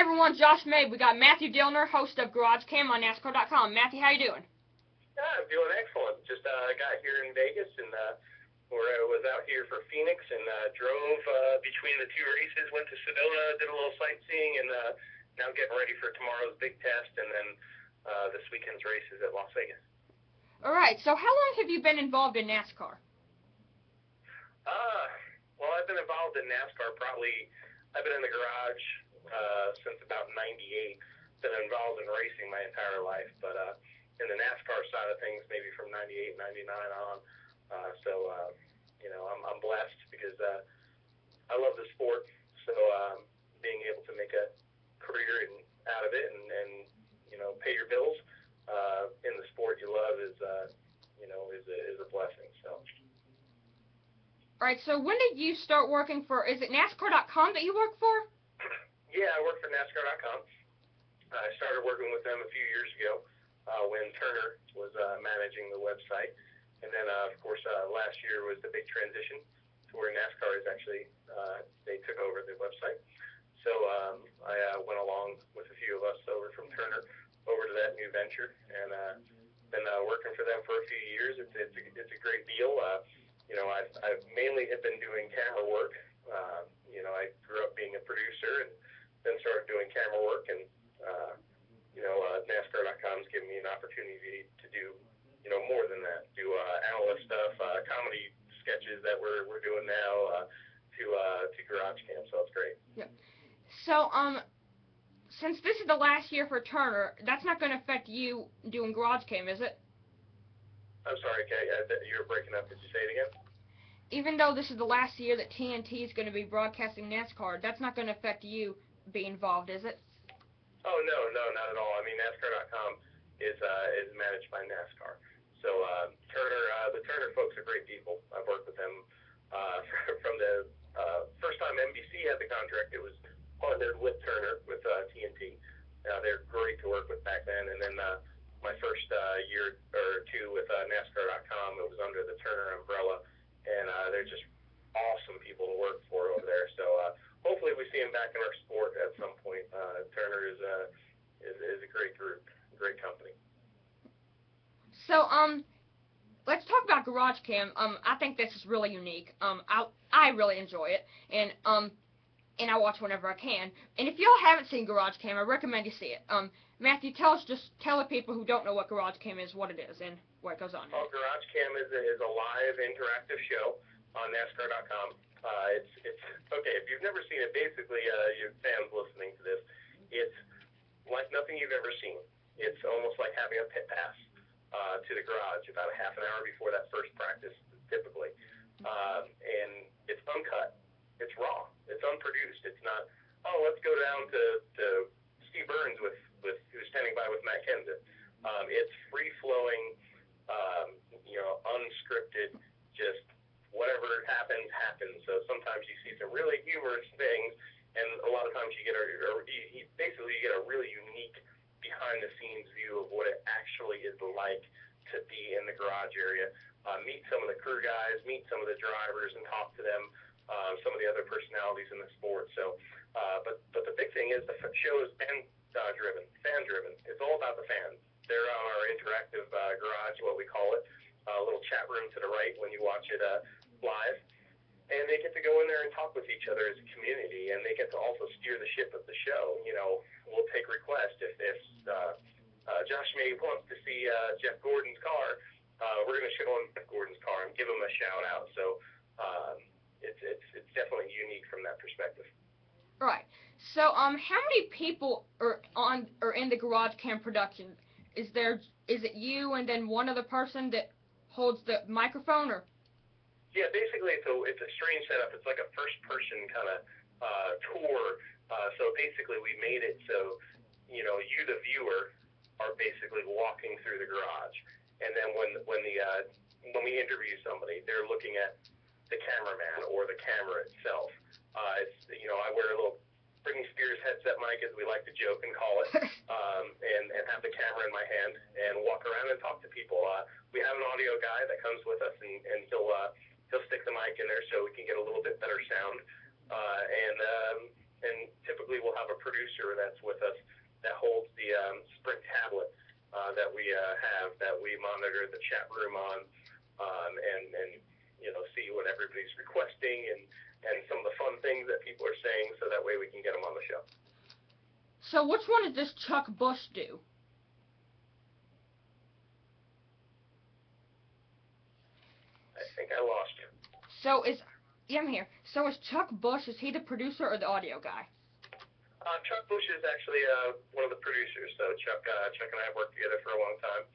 everyone, Josh May. We got Matthew Dillner, host of Garage Cam on NASCAR.com. Matthew, how you doing? I'm doing excellent. Just got here in Vegas and was out here for Phoenix and drove between the two races, went to Sedona, did a little sightseeing, and now getting ready for tomorrow's big test and then this weekend's races at Las Vegas. All right, so how long have you been involved in NASCAR? Well, I've been involved in NASCAR I've been in the garage since about 98. Been involved in racing my entire life, but in the NASCAR side of things, maybe from 98, 99 on. I'm blessed because I love the sport. So being able to make a career out of it and pay your bills in the sport you love is a blessing. So. All right, so when did you start working for, is it NASCAR.com that you work for? Yeah, I work for NASCAR.com. I started working with them a few years ago when Turner was managing the website. And then, of course, last year was the big transition to where NASCAR is actually, they took over the website. So I went along with a few of us over from Turner over to that new venture and been working for them for a few years. It's a great deal. I mainly have been doing camera work. I grew up being a producer and then started doing camera work, and NASCAR.com's given me an opportunity to do more than that. Do analyst stuff, comedy sketches that we're doing now to Garage Cam, so it's great. Yeah. So since this is the last year for Turner, that's not going to affect you doing Garage Cam, is it? I'm sorry, Kay, you were breaking up. Did you say it again? Even though this is the last year that TNT is going to be broadcasting NASCAR, that's not going to affect you being involved, is it? Oh, no, not at all. I mean, NASCAR.com is managed by NASCAR. So the Turner folks are great people. I've worked with them from the first time NBC had the contract. It was partnered with Turner, with TNT. They're great to work with back then. And then my first year or two with NASCAR.com, it was under the Turner umbrella. And they're just awesome people to work for over there. So hopefully we see them back in our sport at some point. Turner is a great group, great company. So let's talk about Garage Cam. I think this is really unique. I really enjoy it, and I watch whenever I can. And if y'all haven't seen Garage Cam, I recommend you see it. Matthew, tell the people who don't know what Garage Cam is, what it is, and what it goes on. Oh, Garage Cam is a live interactive show on NASCAR.com. It's okay. If you've never seen it, basically, your fans listening to this, it's like nothing you've ever seen. It's almost like having a pit pass to the garage about a half an hour before that first practice, typically. And it's uncut. It's raw. It's unproduced. It's not, let's go down to Steve Burns with who's standing by with Matt Kenseth. It's free-flowing, unscripted, just whatever happens. So sometimes you see some really humorous things, and a lot of times you get a really unique behind-the-scenes view of what it actually is like to be in the garage area. Meet some of the crew guys, meet some of the drivers, and talk to them. Some of the other personalities in the sport. So, but the big thing is the show is fan-driven. It's all about the fans. They're on our interactive garage, what we call it, a little chat room to the right when you watch it live. And they get to go in there and talk with each other as a community, and they get to also steer the ship of the show. We'll take requests if Josh May wants to see Jeff Gordon's car. We're going to show him Jeff Gordon's car and give him a shout out. So it's definitely unique from that perspective. Right. So how many people are in the Garage Cam production? Is it you and then one other person that holds the microphone, or? Yeah, basically it's a strange setup. It's like a first-person kind of tour. So basically we made it so you, the viewer, are basically walking through the garage, and then when we interview somebody, they're looking at the cameraman or the camera itself. I wear a little Britney Spears headset mic, as we like to joke and call it, and have the camera in my hand and walk around and talk to people. We have an audio guy that comes with us, and he'll stick the mic in there so we can get a little bit better sound. and typically we'll have a producer that's with us that holds the Sprint tablet that we have, that we monitor the chat room on, and see what everybody's requesting and some of the fun things that people are saying, so that way we can get them on the show. So which one does Chuck Bush do? I think I lost you. Yeah, I'm here. So is Chuck Bush, is he the producer or the audio guy? Chuck Bush is actually one of the producers. So Chuck and I have worked together for a long time.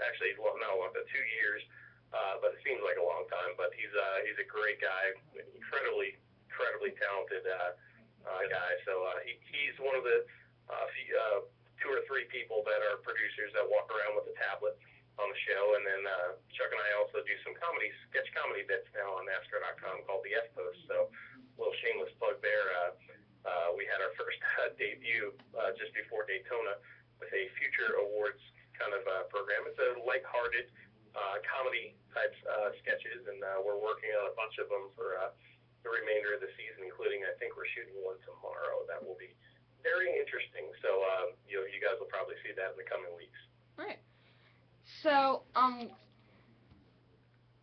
Actually, well, not a long time, 2 years, but it seems like a long time. But he's a great guy, incredibly talented guy. So he's one of the few, 2 or 3 people that are producers that walk around with a tablet on the show. And then Chuck and I also do some sketch comedy bits now on NASCAR.com called the F Post. So a little shameless plug there. We had our first debut just before Daytona with a Future Awards kind of program. It's a lighthearted comedy type sketches, and we're working on a bunch of them for the remainder of the season, including, I think we're shooting one tomorrow. That will be very interesting. So you guys will probably see that in the coming weeks. Right. So,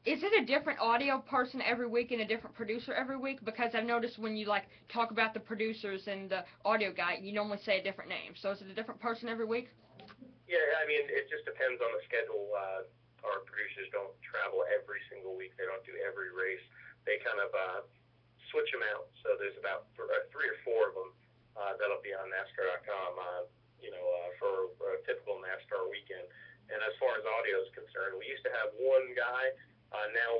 is it a different audio person every week and a different producer every week? Because I've noticed when you talk about the producers and the audio guy, you normally say a different name. So is it a different person every week? Yeah, I mean, it just depends on the schedule. Our producers don't travel every single week. They don't do every race. They kind of switch them out. So there's about 3 or 4 of them that'll be on NASCAR.com, for a typical NASCAR weekend. And as far as audio is concerned, we used to have one guy. Now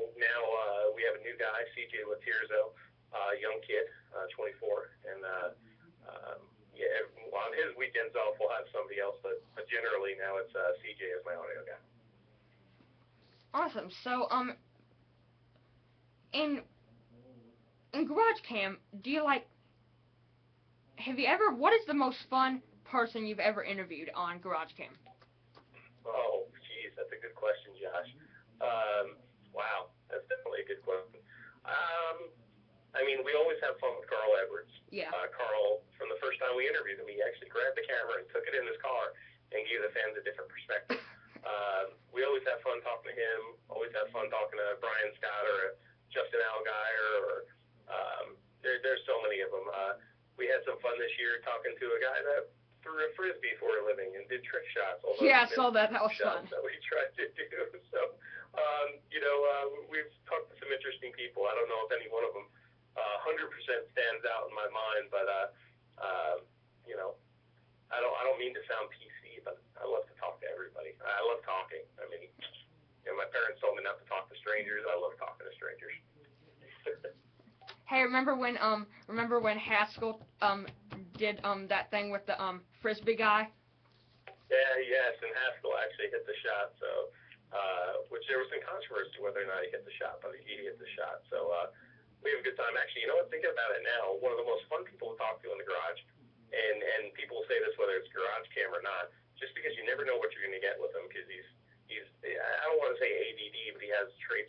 we have a new guy, CJ Latirzo, young kid, 24, and on his weekends off we'll have somebody else, but generally now it's CJ as my audio guy. Awesome. So in Garage Cam, what is the most fun person you've ever interviewed on Garage Cam? Oh, geez, that's a good question, Josh. Wow, that's definitely a good question. I mean, we always have fun with Carl Edwards. Yeah. Carl, from the first time we interviewed him, he actually grabbed the camera and took it in his car and gave the fans a different perspective. We always have fun talking to him, always have fun talking to Brian Scott or Justin Allgaier, or there's so many of them. We had some fun this year talking to a guy that threw a Frisbee for a living and did trick shots. Yeah, I saw that. That was fun. That we tried to do. So, we've talked to some interesting people. I don't know if any one of them 100% stands out in my mind, but I don't mean to sound PC, but I love to talk to everybody. I love talking. I mean, my parents told me not to talk to strangers. I love talking to strangers. Hey, remember when Haskell did that thing with the Frisbee guy? Yeah, yes, and Haskell actually hit the shot. So, which there was some controversy whether or not he hit the shot, but he hit the shot. So we have a good time. Actually, you know what? Thinking about it now, one of the most fun people to talk to in the garage, and people say this whether it's Garage Cam or not, just because you never know what you're going to get with him, because he's I don't want to say ADD, but he has traits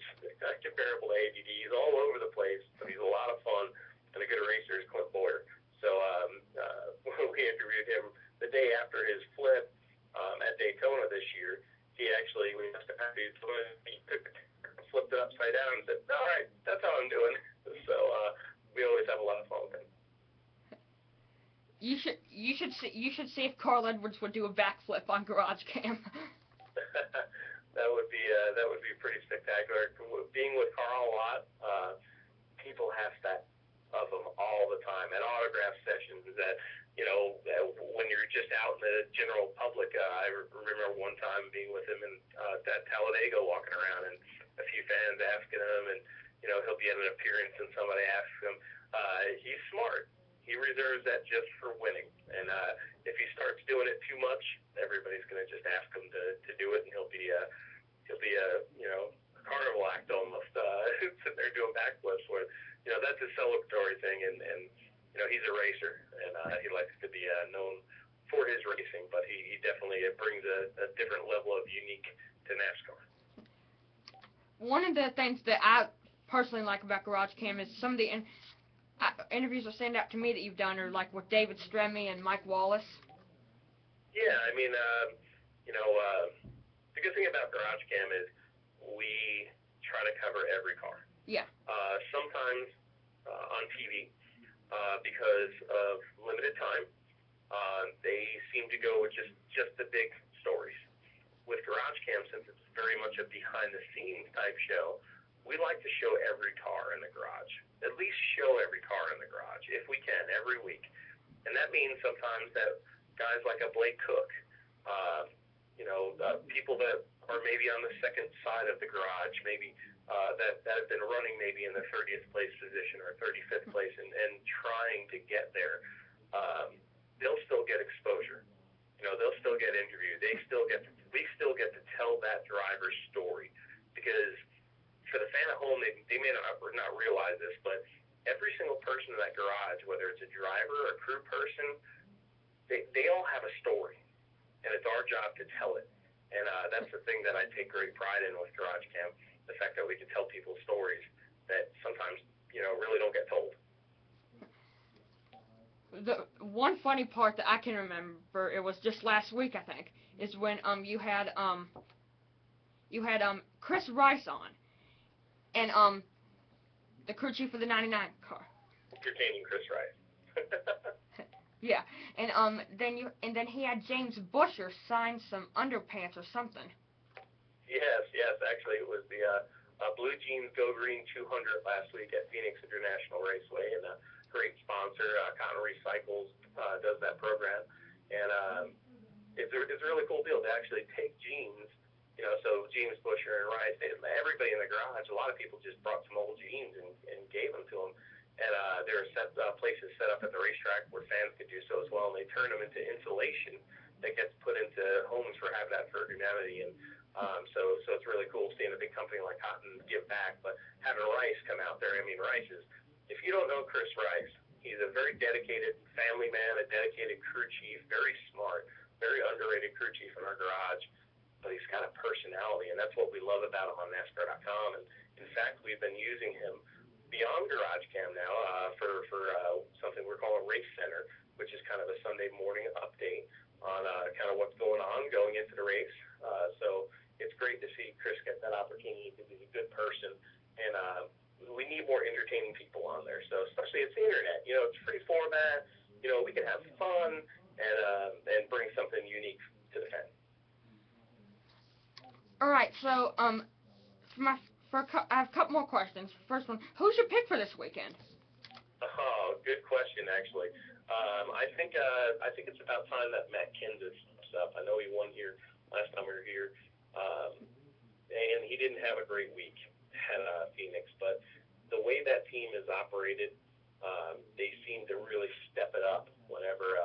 comparable to ADD. He's all over the place, but he's a lot of fun and a good racer is Clint Boyer. So we interviewed him the day after his flip at Daytona this year. He flipped it upside down and said, "All right, that's how I'm doing." So we always have a lot of fun with him. You should see if Carl Edwards would do a backflip on Garage Cam. That would be pretty spectacular. Being with Carl a lot, people ask that of him all the time at autograph sessions. That when you're just out in the general public. I remember one time being with him in at Talladega, walking around, and a few fans asking him, and he'll be at an appearance and somebody asks him. He's smart. He reserves that just for winning, and if he starts doing it too much, everybody's going to just ask him to do it, and he'll be a carnival act almost, sitting there doing backflips. Where that's a celebratory thing, and he's a racer, and he likes to be known for his racing, but he definitely brings a different level of unique to NASCAR. One of the things that I personally like about Garage Cam is some of the interviews that stand out to me that you've done are like with David Stremme and Mike Wallace. Yeah, I mean, the good thing about Garage Cam is we try to cover every car. Yeah. Sometimes on TV, because of limited time, they seem to go with just the big stories. With Garage Cam, since it's very much a behind-the-scenes type show, we like to show every car in the garage. At least show every car in the garage, if we can, every week. And that means sometimes that guys like a Blake Cook, people that are maybe on the second side of the garage, maybe that have been running maybe in the 30th place position or 35th place and trying to get there, they'll still get exposure. They'll still get interviewed. We still get to tell that driver's story, because for the fan at home, they may not realize this, but every single person in that garage, whether it's a driver or a crew person, they all have a story, and it's our job to tell it. And that's the thing that I take great pride in with Garage Cam, the fact that we can tell people stories that sometimes, really don't get told. The one funny part that I can remember, it was just last week, I think, is when you had Chris Rice on, and the crew chief of the 99 car. Entertaining Chris Rice. Yeah, and then he had James Busher sign some underpants or something. Yes. Actually, it was the Blue Jeans Go Green 200 last week at Phoenix International Raceway, and a great sponsor, Cotton Recycles, does that program, and it's a really cool deal. They actually take jeans, so James Busher and Rice, everybody in the garage, a lot of people just brought some old jeans and gave them to them. And there are places set up at the racetrack where fans could do so as well, and they turn them into insulation that gets put into homes for Habitat for Humanity. And so it's really cool seeing a big company like Cotton give back. But having Rice come out there, Rice is, if you don't know Chris Rice, he's a very dedicated family man, a dedicated crew chief, very smart, very underrated crew chief in our garage. But he's got a personality, and that's what we love about him on NASCAR.com. And in fact, we've been using him beyond Garage Cam now for something we're calling Race Center, which is kind of a Sunday morning update on kind of what's going on going into the race. So it's great to see Chris get that opportunity because he's a good person, and we need more entertaining people on there. So especially it's the internet, it's free format. We can have fun and bring something unique to the fan. All right, so I have a couple more questions. First one, who's your pick for this weekend? Oh, good question, actually. I think it's about time that Matt Kenseth steps up. I know he won here last time we were here, and he didn't have a great week at Phoenix. But the way that team is operated, they seem to really step it up whenever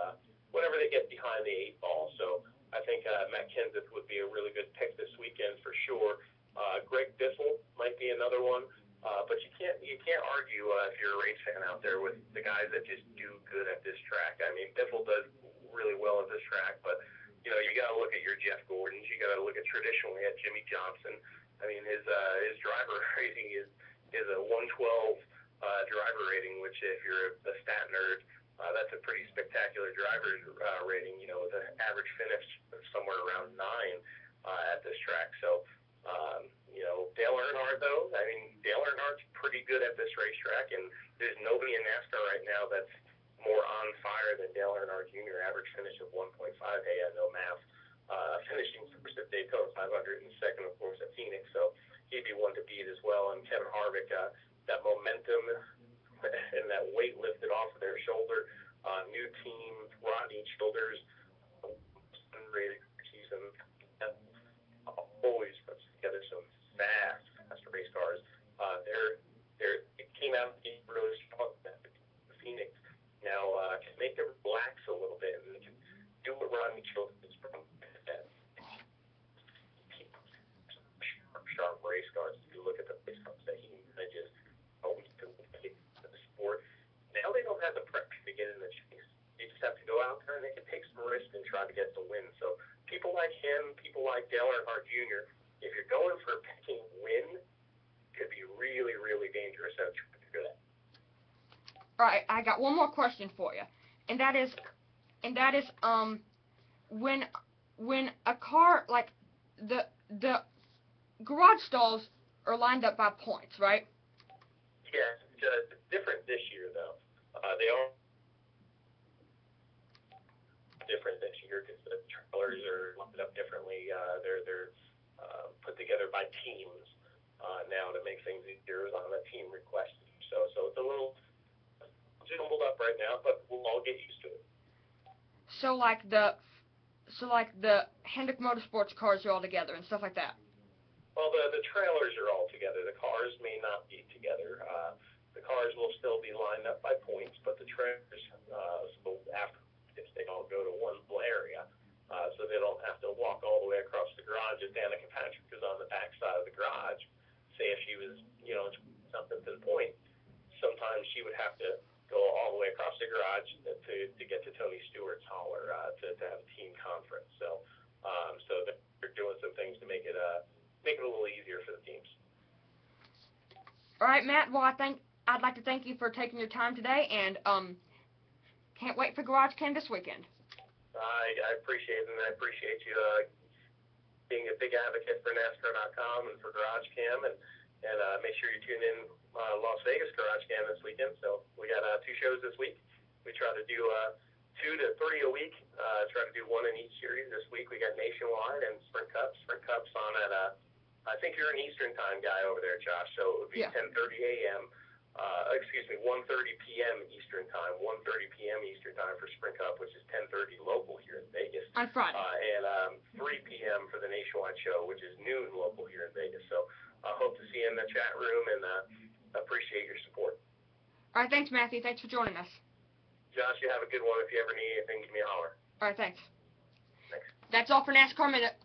they get behind the eight ball. So I think Matt Kenseth would be a really good pick this weekend for sure. Greg Biffle might be another one, but you can't argue if you're a race fan out there with the guys that just do good at this track. Biffle does really well at this track, but you got to look at your Jeff Gordons. You got to look at traditionally at Jimmy Johnson. His driver rating is a 112 driver rating, which if you're a stat nerd, that's a pretty spectacular driver rating. With an average finish of somewhere around 9 at this track. So. Dale Earnhardt, though, Dale Earnhardt's pretty good at this racetrack, and there's nobody in NASCAR right now that's more on fire than Dale Earnhardt Jr. Average finish of 1.5. Hey, I know math. Finishing first at Daytona 500 and second, of course, at Phoenix, so he'd be one to beat as well. And Kevin Harvick, that momentum and that weight lifted off of their shoulder. New team, Rodney Childers, underrated season. Always puts together some fast race cars. It came out really strong at Phoenix. Now to make them relax a little bit and they can do what Rodney Childers from that sharp race cars. If you look at the race cars that he manages, always to the sport. Now they don't have the pressure to get in the chase. They just have to go out there and they can take some risk and try to get the win. So people like him, people like Dale Earnhardt Jr., if you're going for a picking win, it could be really, really dangerous. That's good. All right, I got one more question for you, and that is when a car like the garage stalls are lined up by points, right? Yeah, it's different this year though. They are different this year because the trailers are lined up differently. They're put together by teams now to make things easier on a team request. So it's a little jumbled up right now, but we'll all get used to it. So like the Hendrick Motorsports cars are all together and stuff like that. Well, the trailers are all together. The cars may not be together. The cars will still be lined up by points, but the trailers, so after they all go to one area, so they don't have to walk all the way across the garage. If Danica Patrick is on the back side of the garage, say if she was, something to the point, sometimes she would have to go all the way across the garage to get to Tony Stewart's hauler to have a team conference. So they're doing some things to make it a little easier for the teams. All right, Matt. Well, I'd like to thank you for taking your time today, and can't wait for Garage Cam this weekend. I appreciate it, and I appreciate you being a big advocate for NASCAR.com and for Garage Cam, and make sure you tune in Las Vegas Garage Cam this weekend. So we got 2 shows this week. We try to do 2 to 3 a week. Try to do 1 in each series. This week we got Nationwide and Sprint Cup. Sprint Cup's on at I think you're an Eastern time guy over there, Josh. So it would be 10:30 a.m. 1:30 p.m. Eastern time. 1:30 p.m. Eastern time for Sprint Cup, which is 10:30 local here in Vegas. On Friday. And 3 p.m. for the Nationwide show, which is noon local here in Vegas. So I hope to see you in the chat room, and appreciate your support. All right, thanks, Matthew. Thanks for joining us. Josh, you have a good one. If you ever need anything, give me a holler. All right, thanks. Thanks. That's all for NASCAR Minute.